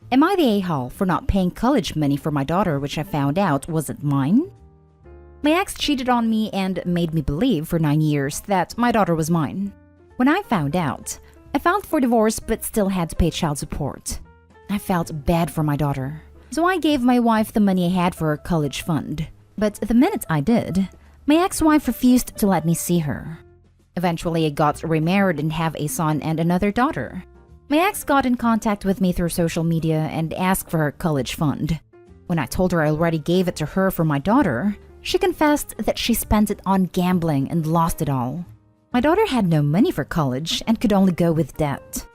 Am I the a-hole for not paying college money for my daughter, which I found out wasn't mine? My ex cheated on me and made me believe for 9 years that my daughter was mine. When I found out, I filed for divorce but still had to pay child support. I felt bad for my daughter, so I gave my wife the money I had for her college fund. But the minute I did, my ex-wife refused to let me see her. Eventually, I got remarried and have a son and another daughter. My ex got in contact with me through social media and asked for her college fund. When I told her I already gave it to her for my daughter, she confessed that she spent it on gambling and lost it all. My daughter had no money for college and could only go with debt.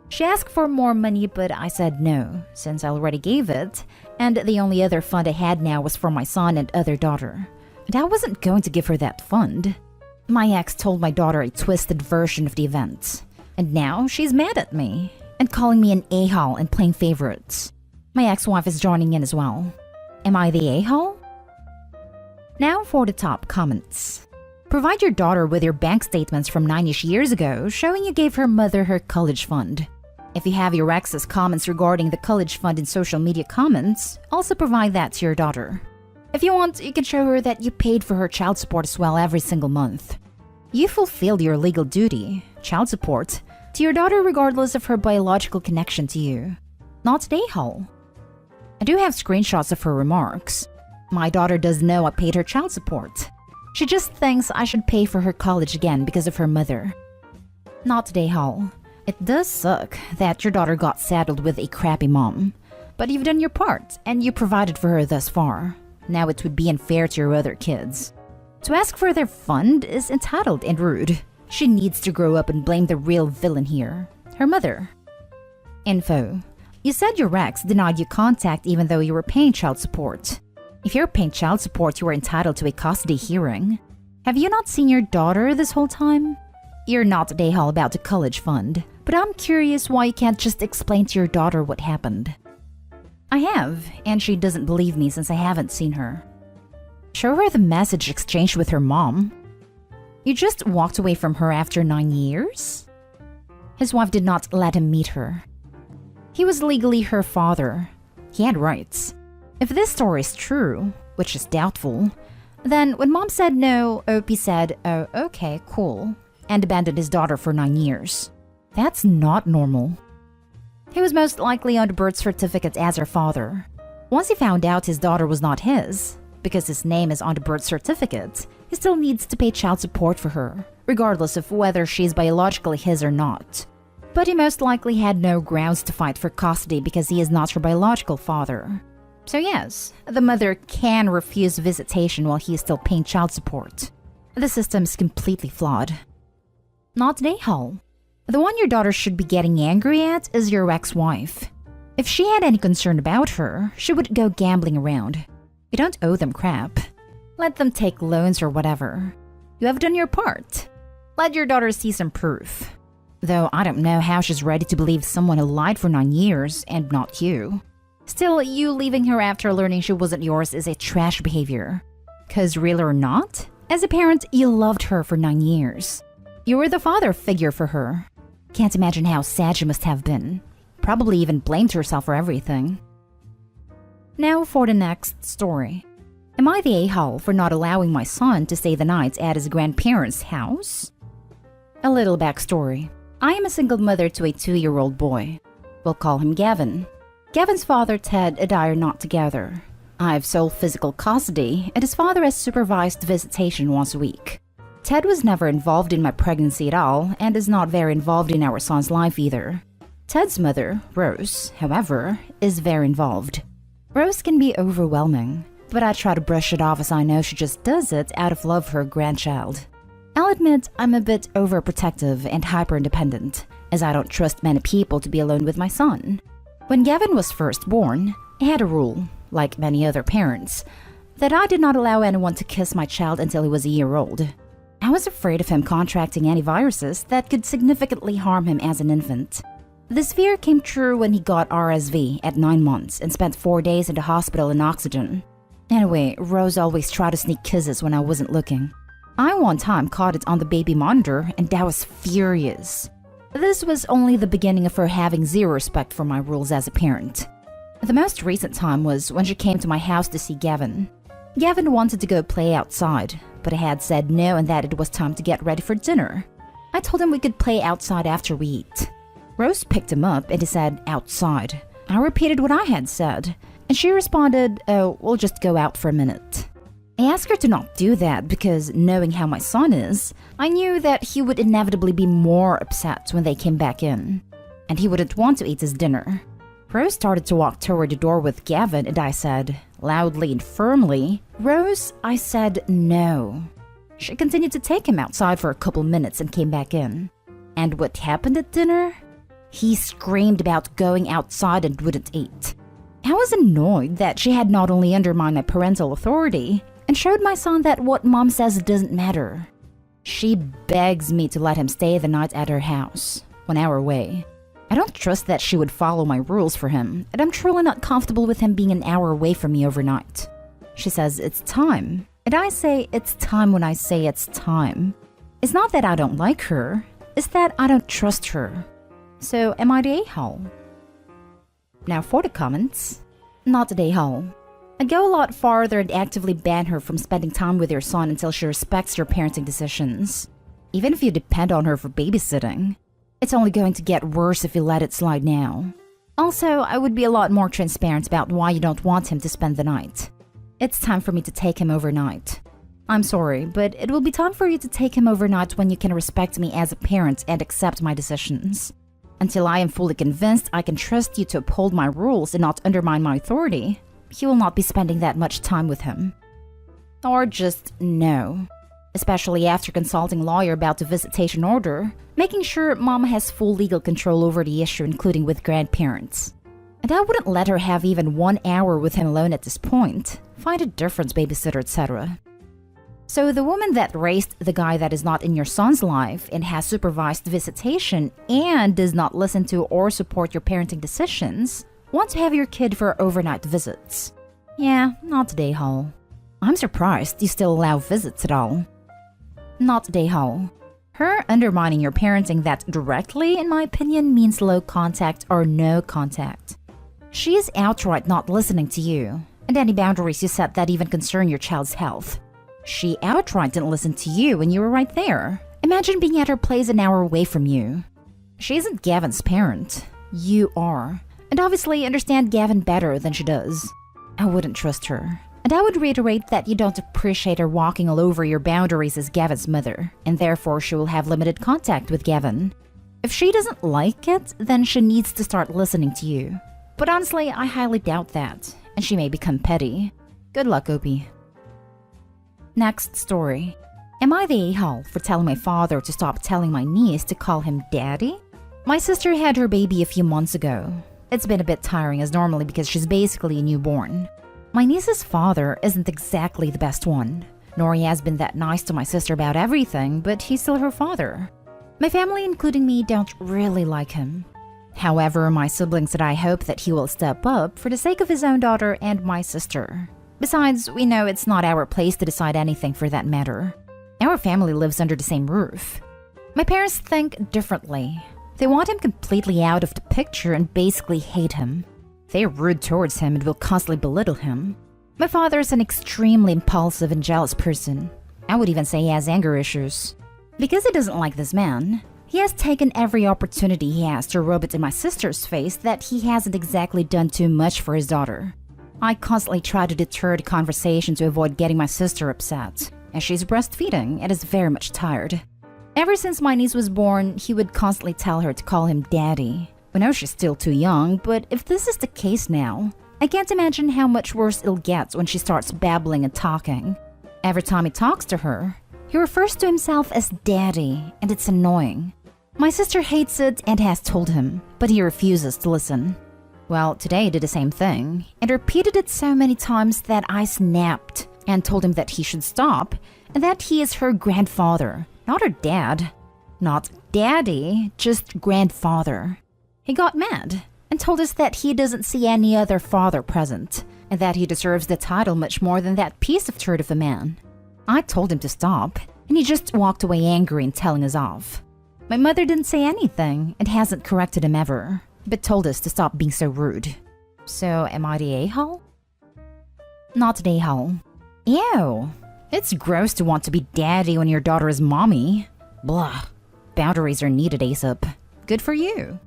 She asked for more money, but I said no, since I already gave it, and the only other fund I had now was for my son and other daughter. And I wasn't going to give her that fund. My ex told my daughter a twisted version of the event, and now she's mad at me and calling me an a-hole and playing favorites. My ex-wife is joining in as well. Am I the a-hole? Now for the top comments. Provide your daughter with your bank statements from 9-ish years ago showing you gave her mother her college fund. If you have your ex's comments regarding the college fund in social media comments, also provide that to your daughter. If you want, you can show her that you paid for her child support as well every single month. You fulfilled your legal duty, child support, to your daughter regardless of her biological connection to you. Not an a-hole. I do have screenshots of her remarks. My daughter does know I paid her child support. She just thinks I should pay for her college again because of her mother. Not an a-hole. It does suck that your daughter got saddled with a crappy mom. But you've done your part, and you provided for her thus far. Now it would be unfair to your other kids. To ask for their fund is entitled and rude. She needs to grow up and blame the real villain here, her mother. Info. You said your ex denied you contact even though you were paying child support. If you're paying child support, you are entitled to a custody hearing. Have you not seen your daughter this whole time? You're not an a-hole about the college fund, but I'm curious why you can't just explain to your daughter what happened. I have, and she doesn't believe me since I haven't seen her. Show her the message exchanged with her mom. You just walked away from her after 9 years? His wife did not let him meet her. He was legally her father. He had rights. If this story is true, which is doubtful, then when mom said no, Opie said, "Oh, okay, cool," and abandoned his daughter for 9 years. That's not normal. He was most likely on the birth certificate as her father. Once he found out his daughter was not his, because his name is on the birth certificate, he still needs to pay child support for her, regardless of whether she's biologically his or not. But he most likely had no grounds to fight for custody because he is not her biological father. So yes, the mother can refuse visitation while he is still paying child support. The system is completely flawed. Not an a-hole. The one your daughter should be getting angry at is your ex-wife. If she had any concern about her, she would go gambling around. You don't owe them crap. Let them take loans or whatever. You have done your part. Let your daughter see some proof. Though I don't know how she's ready to believe someone who lied for 9 years and not you. Still, you leaving her after learning she wasn't yours is a trash behavior. 'Cause real or not, as a parent, you loved her for 9 years. You were the father figure for her. Can't imagine how sad she must have been. Probably even blamed herself for everything. Now for the next story. Am I the a-hole for not allowing my son to stay the night at his grandparents' house? A little backstory. I am a single mother to a 2-year-old boy. We'll call him Gavin. Gavin's father, Ted, and I are not together. I have sole physical custody, and his father has supervised visitation once a week. Ted was never involved in my pregnancy at all, and is not very involved in our son's life either. Ted's mother, Rose, however, is very involved. Rose can be overwhelming, but I try to brush it off as I know she just does it out of love for her grandchild. I'll admit I'm a bit overprotective and hyper-independent, as I don't trust many people to be alone with my son. When Gavin was first born, I had a rule, like many other parents, that I did not allow anyone to kiss my child until he was a year old. I was afraid of him contracting any viruses that could significantly harm him as an infant. This fear came true when he got RSV at 9 months and spent 4 days in the hospital in oxygen. Anyway, Rose always tried to sneak kisses when I wasn't looking. I one time caught it on the baby monitor and I was furious. This was only the beginning of her having zero respect for my rules as a parent. The most recent time was when she came to my house to see Gavin. Gavin wanted to go play outside, but I had said no and that it was time to get ready for dinner. I told him we could play outside after we eat. Rose picked him up and he said, outside. I repeated what I had said, and she responded, oh, we'll just go out for a minute. I asked her to not do that because, knowing how my son is, I knew that he would inevitably be more upset when they came back in, and he wouldn't want to eat his dinner. Rose started to walk toward the door with Gavin, and I said, loudly and firmly, Rose, I said no. She continued to take him outside for a couple minutes and came back in. And what happened at dinner? He screamed about going outside and wouldn't eat. I was annoyed that she had not only undermined my parental authority, and showed my son that what mom says doesn't matter. She begs me to let him stay the night at her house, 1 hour away. I don't trust that she would follow my rules for him, and I'm truly not comfortable with him being an hour away from me overnight. She says it's time, and I say it's time when I say it's time. It's not that I don't like her, it's that I don't trust her. So am I the a-hole? Now for the comments. Not the a-hole. I'd go a lot farther and actively ban her from spending time with your son until she respects your parenting decisions. Even if you depend on her for babysitting. It's only going to get worse if you let it slide now. Also, I would be a lot more transparent about why you don't want him to spend the night. It's time for me to take him overnight. I'm sorry, but it will be time for you to take him overnight when you can respect me as a parent and accept my decisions. Until I am fully convinced I can trust you to uphold my rules and not undermine my authority, you will not be spending that much time with him. Or just no. Especially after consulting a lawyer about the visitation order, making sure mom has full legal control over the issue, including with grandparents. And I wouldn't let her have even 1 hour with him alone at this point. Find a different babysitter, etc. So the woman that raised the guy that is not in your son's life and has supervised visitation and does not listen to or support your parenting decisions want to have your kid for overnight visits. Yeah, not today, Hall. I'm surprised you still allow visits at all. Not today, Hall. Her undermining your parenting that directly, in my opinion, means low contact or no contact. She is outright not listening to you, and any boundaries you set that even concern your child's health. She outright didn't listen to you when you were right there. Imagine being at her place an hour away from you. She isn't Gavin's parent. You are. And obviously understand Gavin better than she does. I wouldn't trust her. And I would reiterate that you don't appreciate her walking all over your boundaries as Gavin's mother, and therefore she will have limited contact with Gavin. If she doesn't like it, then she needs to start listening to you. But honestly, I highly doubt that, and she may become petty. Good luck, Opie. Next story. Am I the a-hole for telling my father to stop telling my niece to call him daddy? My sister had her baby a few months ago. It's been a bit tiring as normally because she's basically a newborn. My niece's father isn't exactly the best one, nor he has been that nice to my sister about everything, but he's still her father. My family, including me, don't really like him. However, my siblings and I hope that he will step up for the sake of his own daughter and my sister. Besides, we know it's not our place to decide anything for that matter. Our family lives under the same roof. My parents think differently. They want him completely out of the picture and basically hate him. They're rude towards him and will constantly belittle him. My father is an extremely impulsive and jealous person. I would even say he has anger issues. Because he doesn't like this man, he has taken every opportunity he has to rub it in my sister's face that he hasn't exactly done too much for his daughter. I constantly try to deter the conversation to avoid getting my sister upset, as she's breastfeeding and is very much tired. Ever since my niece was born, he would constantly tell her to call him daddy. We know she's still too young, but if this is the case now, I can't imagine how much worse it'll get when she starts babbling and talking. Every time he talks to her, he refers to himself as daddy, and it's annoying. My sister hates it and has told him, but he refuses to listen. Well, today he did the same thing, and repeated it so many times that I snapped and told him that he should stop, and that he is her grandfather, not her dad. Not daddy, just grandfather. He got mad and told us that he doesn't see any other father present, and that he deserves the title much more than that piece of turd of a man. I told him to stop, and he just walked away angry and telling us off. My mother didn't say anything and hasn't corrected him ever, but told us to stop being so rude. So, am I the a-hole? Not the a-hole. Ew. It's gross to want to be daddy when your daughter is mommy. Blah. Boundaries are needed ASAP. Good for you.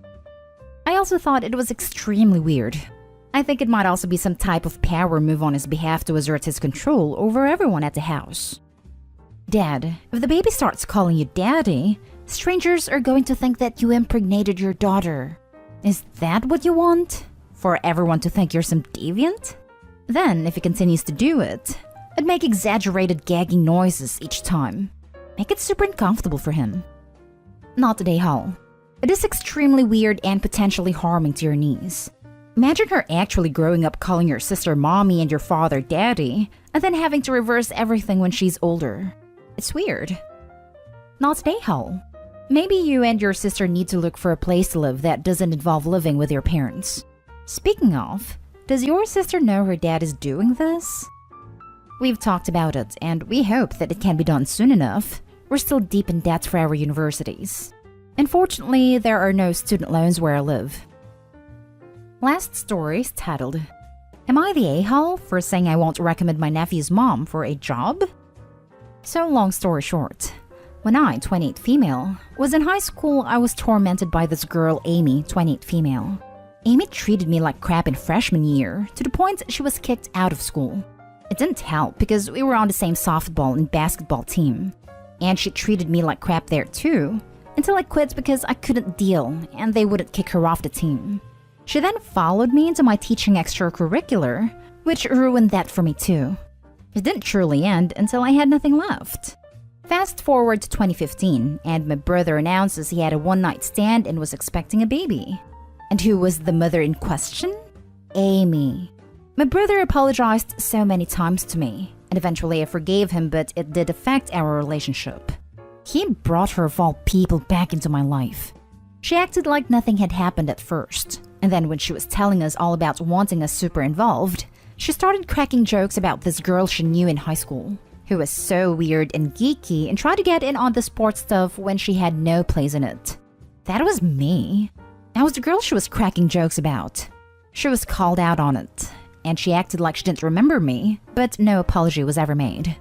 I also thought it was extremely weird. I think it might also be some type of power move on his behalf to assert his control over everyone at the house. Dad, if the baby starts calling you daddy, strangers are going to think that you impregnated your daughter. Is that what you want? For everyone to think you're some deviant? Then, if he continues to do it, I'd make exaggerated gagging noises each time. Make it super uncomfortable for him. Not the a-hole. It is extremely weird and potentially harming to your niece. Imagine her actually growing up calling your sister mommy and your father daddy, and then having to reverse everything when she's older. It's weird. Not the a-hole. Maybe you and your sister need to look for a place to live that doesn't involve living with your parents. Speaking of, does your sister know her dad is doing this? We've talked about it, and we hope that it can be done soon enough. We're still deep in debt for our universities. Unfortunately, there are no student loans where I live. Last story is titled, Am I the a-hole for saying I won't recommend my nephew's mom for a job? So long story short, when I, 28 female, was in high school, I was tormented by this girl Amy, 28 female. Amy treated me like crap in freshman year, to the point she was kicked out of school. It didn't help because we were on the same softball and basketball team. And she treated me like crap there too, until I quit because I couldn't deal and they wouldn't kick her off the team. She then followed me into my teaching extracurricular, which ruined that for me too. It didn't truly end until I had nothing left. Fast forward to 2015, and my brother announces he had a one-night stand and was expecting a baby. And who was the mother in question? Amy. My brother apologized so many times to me, and eventually I forgave him, but it did affect our relationship. He brought her of all people back into my life. She acted like nothing had happened at first, and then when she was telling us all about wanting us super involved, she started cracking jokes about this girl she knew in high school, who was so weird and geeky and tried to get in on the sports stuff when she had no place in it. That was me. I was the girl she was cracking jokes about. She was called out on it, and she acted like she didn't remember me, but no apology was ever made.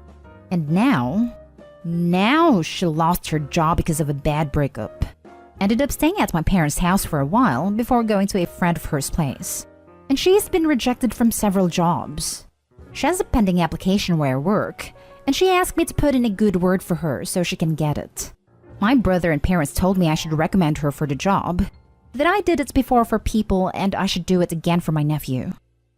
And now she lost her job because of a bad breakup. Ended up staying at my parents' house for a while before going to a friend of hers' place. And she's been rejected from several jobs. She has a pending application where I work, and she asked me to put in a good word for her so she can get it. My brother and parents told me I should recommend her for the job, that I did it before for people and I should do it again for my nephew.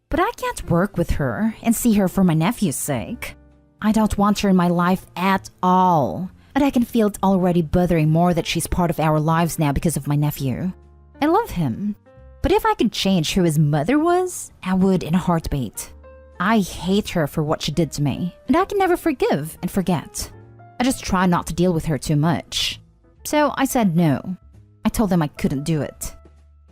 But I can't work with her and see her for my nephew's sake. I don't want her in my life at all. And I can feel it already bothering more that she's part of our lives now because of my nephew. I love him. But if I could change who his mother was, I would in a heartbeat. I hate her for what she did to me, and I can never forgive and forget. I just try not to deal with her too much. So I said no. I told them I couldn't do it.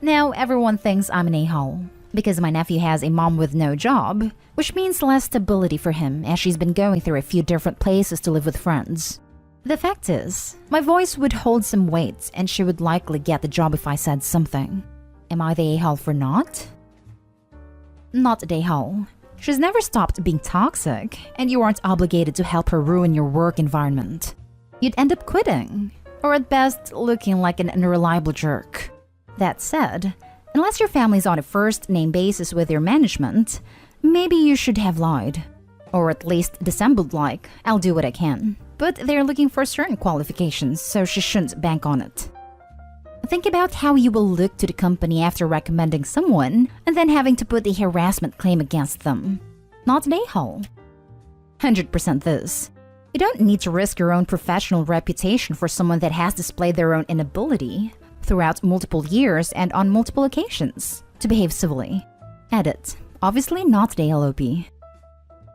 Now everyone thinks I'm an a-hole, because my nephew has a mom with no job, which means less stability for him as she's been going through a few different places to live with friends. The fact is, my voice would hold some weight and she would likely get the job if I said something. Am I the a-hole for not? Not the a-hole. She's never stopped being toxic, and you aren't obligated to help her ruin your work environment. You'd end up quitting, or at best looking like an unreliable jerk. That said, unless your family's on a first-name basis with your management, maybe you should have lied. Or at least dissembled like, I'll do what I can. But they're looking for certain qualifications, so she shouldn't bank on it. Think about how you will look to the company after recommending someone and then having to put a harassment claim against them. Not an a-hole. 100% this. You don't need to risk your own professional reputation for someone that has displayed their own inability throughout multiple years and on multiple occasions to behave civilly. Edit. Obviously not the LOP.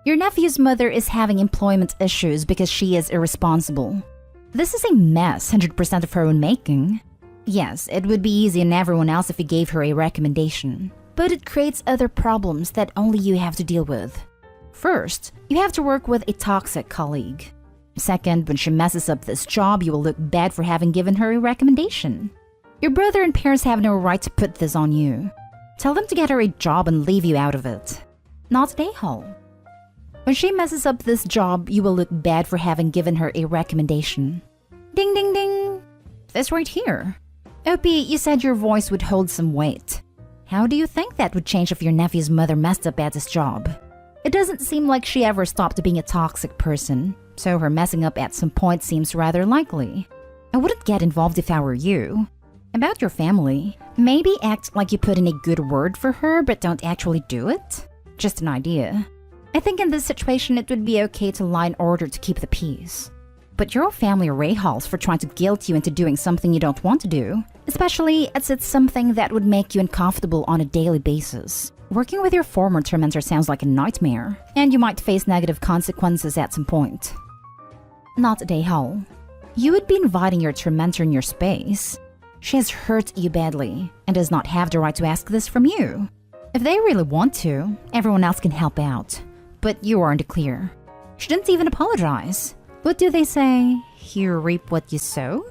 Your nephew's mother is having employment issues because she is irresponsible. This is a mess 100% of her own making. Yes, it would be easy on everyone else if you gave her a recommendation, but it creates other problems that only you have to deal with. First, you have to work with a toxic colleague. Second, when she messes up this job, you will look bad for having given her a recommendation. Your brother and parents have no right to put this on you. Tell them to get her a job and leave you out of it. Not an a-hole. When she messes up this job, you will look bad for having given her a recommendation. Ding ding ding! This right here. OP, you said your voice would hold some weight. How do you think that would change if your nephew's mother messed up at his job? It doesn't seem like she ever stopped being a toxic person, so her messing up at some point seems rather likely. I wouldn't get involved if I were you. About your family, maybe act like you put in a good word for her but don't actually do it? Just an idea. I think in this situation it would be okay to lie in order to keep the peace. But your family are a-holes for trying to guilt you into doing something you don't want to do, especially as it's something that would make you uncomfortable on a daily basis. Working with your former tormentor sounds like a nightmare, and you might face negative consequences at some point. Not a a-hole. You would be inviting your tormentor in your space. She has hurt you badly, and does not have the right to ask this from you. If they really want to, everyone else can help out, but you are in the clear. She didn't even apologize. What do they say? You reap what you sow?